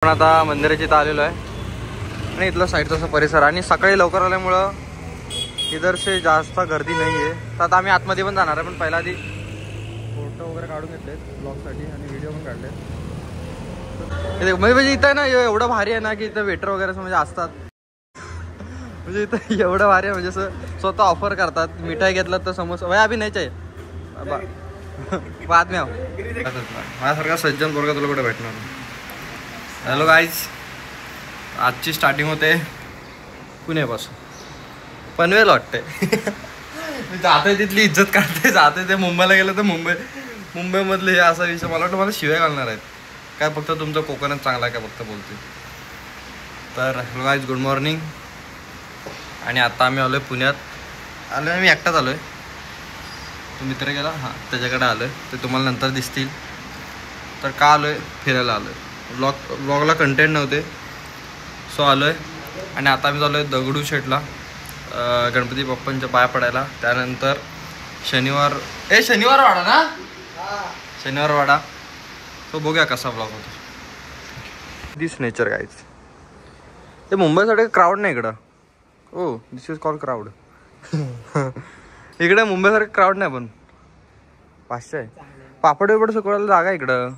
पण आता मंदिराच्या इथं आलेलो आहे आणि इथला साईडचा असा परिसर आणि सकाळी लवकर आल्यामुळं इधरसे जास्त गर्दी नाही आहे. तर आता आम्ही आतमध्ये पण जाणार आहे, पण पहिला आधी फोटो वगैरे काढून घेतलेत ब्लॉगसाठी आणि व्हिडिओ पण काढले. म्हणजे इथं ना एवढं भारी आहे ना की इथं वेटर वगैरे म्हणजे असतात. म्हणजे इथं एवढं भारी आहे म्हणजे असं स्वतः ऑफर करतात. मिठाई घेतलं तर समोसा वय अभि नाही चाहिए बाद में आओ. माझ्यासारखा सज्जन पोरगा तुला कुठे भेटणार. हॅलो गाईज, आजची स्टार्टिंग होते पुण्यापासून. पनवेल वाटते. जाते तिथली इज्जत काढते, जाते ते मुंबईला गेलं तर मुंबईमधले हे असा विषय. मला वाटतं मला शिवाय घालणार आहेत काय, फक्त तुमचं कोकणात चांगला आहे काय फक्त बोलते. तर हॅलो गाईज, गुड मॉर्निंग. आणि आता आम्ही आलो आहे पुण्यात. आलो आहे मी एकटाच आलो आहे. तो मित्र गेला हां त्याच्याकडे आलो आहे, ते तुम्हाला नंतर दिसतील. तर का आलो आहे, फिरायला आलो आहे. ब्लॉगला कंटेंट नव्हते सो आलो आहे. आणि आता आम्ही चाललो आहे दगडूशेठला गणपती बाप्पांच्या पाया पडायला. त्यानंतर शनिवार वाडा ना, शनिवार वाडा. तो बघूया कसा ब्लॉग होतो. दिस नेचर गाईज. ते मुंबईसाठी क्राऊड नाही इकडं. ओ दिस इज कॉल क्राऊड. इकडे मुंबईसारखं क्राऊड नाही, पण 500 आहे. पापड बिपड सुकवायला जागा इकडं.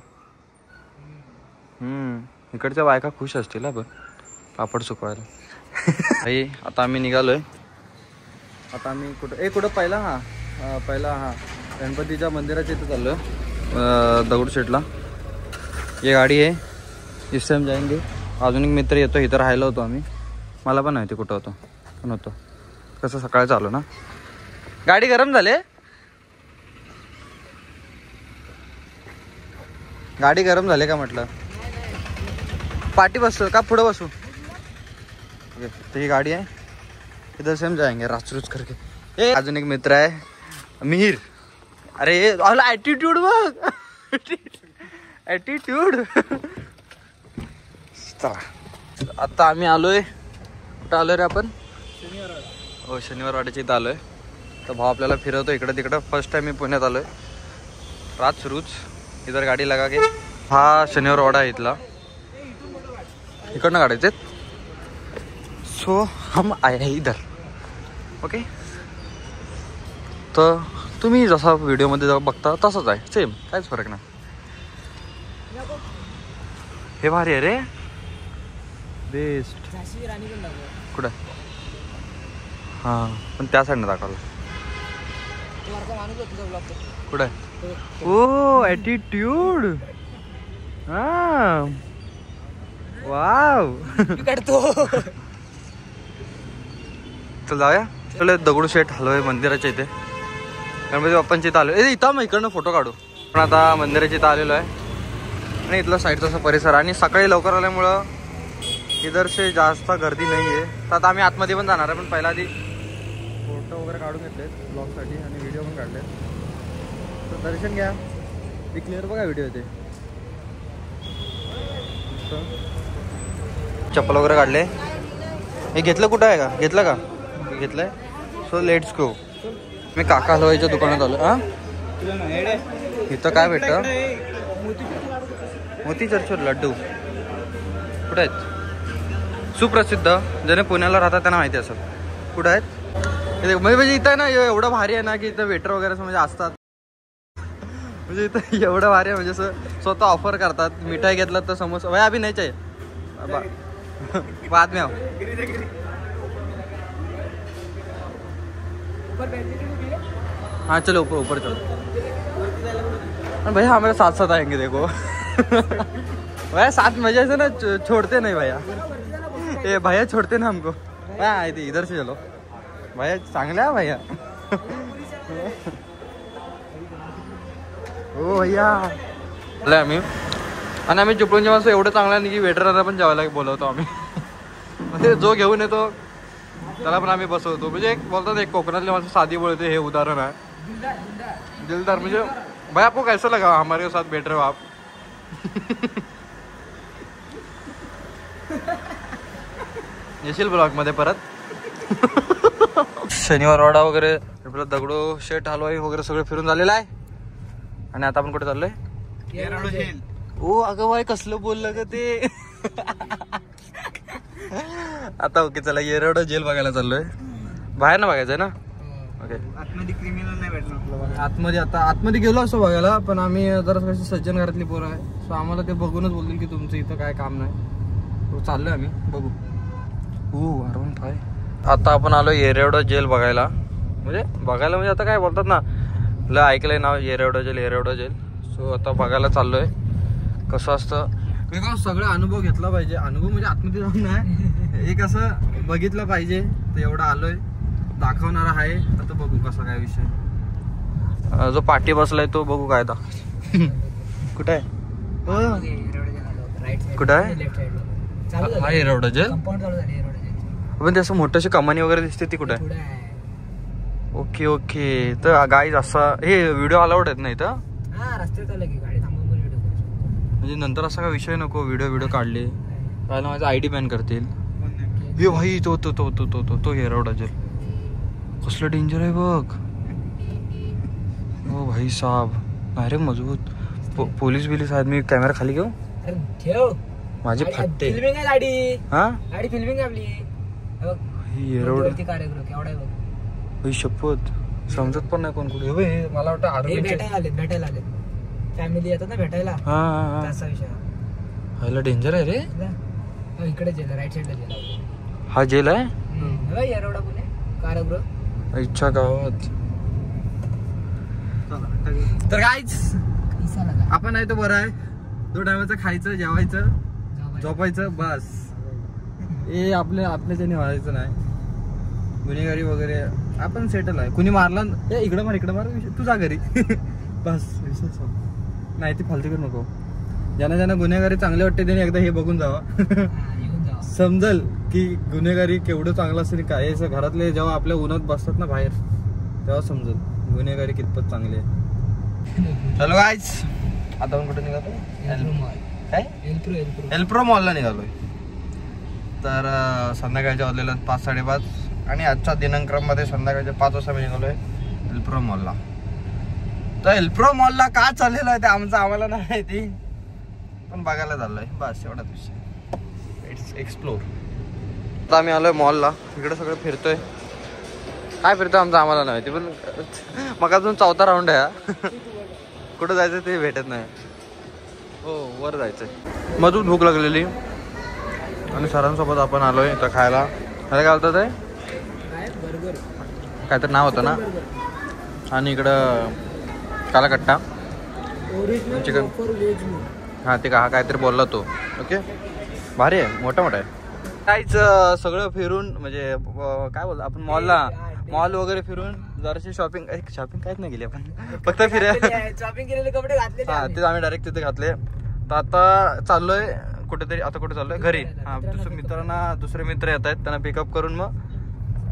इकडच्या बायका खुश असतील पण पापड सुकवायला. भाई आता आम्ही निघालोय. आता आम्ही कुठं पहिला गणपतीच्या मंदिराच्या इथं चाललोय दगडूशेठला. ये गाडी आहे, इससे हम जाएंगे. अजून एक मित्र येतो, इथं राहिलो होतो आम्ही. मला पण माहिती कुठं होतो पण होतो. कसं सकाळी चालू ना. गाडी गरम झाले, गाडी गरम झाले का म्हटलं. पाठी बसतो का पुढे बसू. तो ही गाडी आहे, इधर से हम जाएंगे राजरूच करके. अजून एक मित्र आहे मिहिर. अरे ॲटिट्यूड बघ, ॲटिट्यूड. आता आम्ही आलोय. कुठं आलोय रे आपण. हो शनिवार वाड्याच्या इथं आलोय. तर भाऊ आपल्याला फिरवतो इकडं तिकडं. फर्स्ट टाइम मी पुण्यात आलोय. राजरूच इधर गाडी लगा के. हा शनिवार वाडा आहे इथला. इकडनं काढायचे. सो हम आए हैं इधर. ओके. तर तुम्ही जसा व्हिडिओमध्ये जेव्हा बघता तसंच आहे, सेम, काहीच फरक नाही. हे भारी आहे रे, बेस्ट. कुठं हां पण त्या साईडनं दाखवलं. कुठं ओ ॲटिट्यूड. हां वाव. चल जाऊया. चल दगडूशेठ हलवाई मंदिराच्या इथे गणपती बाप्पांच्या इथं आलो. इथं मग इकडनं फोटो काढू. पण आता मंदिराच्या इथं आलेलो आहे आणि इथला साईडचा असा परिसर. आणि सकाळी लवकर आल्यामुळं इधरसे जास्त गर्दी नाही आहे. तर आता आम्ही आतमध्ये पण जाणार आहे, पण पहिला आधी फोटो वगैरे काढून घेतलेत ब्लॉगसाठी आणि व्हिडिओ पण काढले. तर दर्शन घ्या. ती क्लिअर बघा व्हिडिओ येते. चप्पल वगैरे काढले. हे घेतलं कुठं आहे का, घेतलं का, घेतलंय. So let's go. मी काका हलवाईच्या दुकानात आलो. हां इथं काय भेटतं. मोतीचूरचे लड्डू कुठे आहेत. सुप्रसिद्ध, ज्याने पुण्याला राहतात त्यांना माहिती असेल कुठं आहेत. म्हणजे इथं ना एवढं भारी आहे ना की इथं वेटर वगैरे म्हणजे असतात. म्हणजे इथं एवढं भारी आहे म्हणजे असं स्वतः ऑफर करतात. मिठाई घेतलं तर समोसा वय अभि नाही चाहिए बाद में आओ. हाँ चलो ऊपर चलो. भैया हमारे साथ साथ आएंगे देखो. भैया साथ मजे से ना छोड़ते नहीं भैया. ये भैया छोड़ते ना हमको. भैया आए थे इधर से चलो. भैया चांगले आहे भैया. हो भैया आलं आम्ही. आणि आम्ही चिपळूण जेव्हा एवढं चांगलं आहे की वेटरांना पण जेवायला बोलवतो आम्ही. म्हणजे जो घेऊन येतो त्याला पण आम्ही बसवतो. म्हणजे एक बोलतात एक कोकणातले माणसं साधी बोलते, हे उदाहरण आहे. दिलदार. म्हणजे भाई आपको कैसा लगा हमारे साथ बैठ रहे हो आप. येशील ब्लॉगमध्ये परत. शनिवार वाडा वगैरे आपलं दगडूशेठ हलवाई वगैरे सगळं फिरून झालेलं आहे. आणि आता आपण कुठे चाललोय. ओ अगं बाय कसलं बोललं ग ते. आता ओके चला येरवडा जेल बघायला चाललोय. बाहेर ना बघायचंय ना. ओके आतमध्ये क्रिमिनल नाही भेटणार. आतमध्ये गेलो असतो बघायला, पण आम्ही जरा कशी सज्जन घरातली पोरं आहे, सो आम्हाला ते बघूनच बोलतील की तुमचं इथं काय काम नाही. चाललोय आम्ही बघू. आता आपण आलो येरवडा जेल बघायला. म्हणजे आता काय बोलतात ना, लय ऐकलंय नाव येरवडा जेल. सो आता बघायला चाललोय कसं असतं. सगळा अनुभव घेतला पाहिजे. अनुभव म्हणजे आतमध्ये जाऊन नाही, एक असं बघितलं पाहिजे. तर एवढं आलोय, दाखवणारा आहे. आता बघू कसा काय विषय. जो पाठी बसलाय तो बघू काय आता. कुठं आहे कुठं आहे हा येरवडा जेल. पण त्याचं मोठंशी कमानी वगैरे दिसते ती कुठे आहे. ओके तर गाईज असा हे व्हिडिओ अलाउड आहेत नाही तर म्हणजे नंतर असा काय विषय नको. व्हिडिओ काढले काय माझं ID बॅन करतील. हे भाई तो येरवडा जेल कसलं डेंजर आहे बघ. हो भाई साहब डायरेक्ट मजबूत पोलीस बिलीस आहेत. मी कॅमेरा खाली घेऊ माझी फाटते. हा येरवडा शपथ समजत पण नाही कोण कुठे. मला वाटतं भेटायला आले फॅमिली येतात ना भेटायला. हा असा विषय ह्याला डेंजर आहे रे. इकडे जेल राईट साईडला जेल. हा जेल आहे येरवडा पुणे कारागृह इच्छा गावात. तर काहीच आपण आहे तो बरं आहे. 2 टायमाचं खायचं जेवायचं झोपायचं बस. हे आपल्याच्याने व्हायचं नाही. गुन्हेगारी वगैरे आपण सेटल आहे. कुणी मारला इकडं मार तुझा घरी बस विशेष नाही. ती फालतू करू नको. ज्यांना गुन्हेगारी चांगले वाटते त्याने एकदा हे बघून जावा. समजल की गुन्हेगारी केवढं चांगलं असेल काय. घरातले जेव्हा आपल्या उन्हात बसतात ना बाहेर तेव्हा समजल गुन्हेगारी कितपत चांगली आहे. चलो गाईज आता आपण कुठे निघालो काय एल्प्रो मॉलला निघालोय. तर संध्याकाळच्या वाजलेल्या 5-5:30 आणि आजच्या दिनांकामध्ये संध्याकाळच्या 5 वाजता मी निघालोय एल्प्रो मॉलला. तर एल्प्रो मॉलला का चाललेलं आहे ते आम्हाला नाही माहिती, पण बघायला चाललोय बस एवढाच विषय. It's explore. आता आम्ही आलोय मॉलला. इकडे सगळं फिरतोय. काय फिरतोय आम्हाला नाही माहिती, पण मग अजून 4था राऊंड आहे. कुठं जायचं ते भेटत नाही. हो वर जायचंय. मधून भूक लागलेली आणि सरांसोबत आपण आलोय तर खायला. काय घालतात ते काहीतरी नाव होतं ना. आणि इकडं काला कट्टा चिकन. हा ते हा काहीतरी बोलला तो. ओके भारी आहे मोठा आहे. काहीच सगळं फिरून म्हणजे काय बोलतो आपण मॉल वगैरे फिरून जराशी शॉपिंग काहीच नाही केली आपण. फक्त शॉपिंग केलेले कपडे घातले. हा ते आम्ही डायरेक्ट तिथे घातले. तर आता चाललोय कुठेतरी. आता कुठे चाललोय घरी. हा दुसरे मित्र येत आहेत त्यांना पिकअप करून मग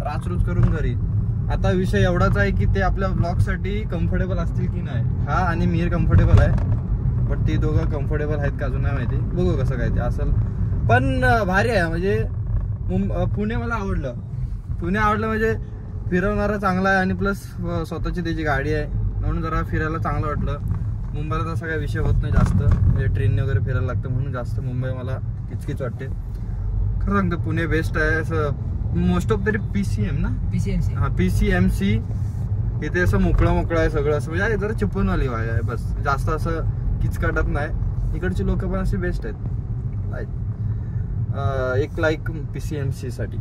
राचरूच करून घरी. आता विषय एवढाच आहे की ते आपल्या ब्लॉग साठी कम्फर्टेबल असतील की नाही. हा आणि मीर कम्फर्टेबल आहे, पण ती दोघं कम्फर्टेबल आहेत का अजून नाही माहिती. बघू कसं काय ते असेल. पण भारी आहे म्हणजे पुणे मला आवडलं. म्हणजे फिरवणारा चांगला आहे आणि प्लस स्वतःची त्याची गाडी आहे म्हणून जरा फिरायला चांगलं वाटलं. मुंबईला तसा काही विषय होत नाही जास्त, म्हणजे ट्रेनने वगैरे फिरायला लागतं म्हणून जास्त मुंबई मला किचकिच वाटते. खरं सांगतो पुणे बेस्ट आहे. असं मोस्ट ऑफ तरी PCM ना PCMC. हा PCMC इथे असं मोकळं आहे सगळं. असं म्हणजे जरा चिपळूणवाली वाय आहे बस. जास्त असं किचकाटत नाही. इकडची लोक पण असे बेस्ट आहेत. एक लाईक PCMC साठी.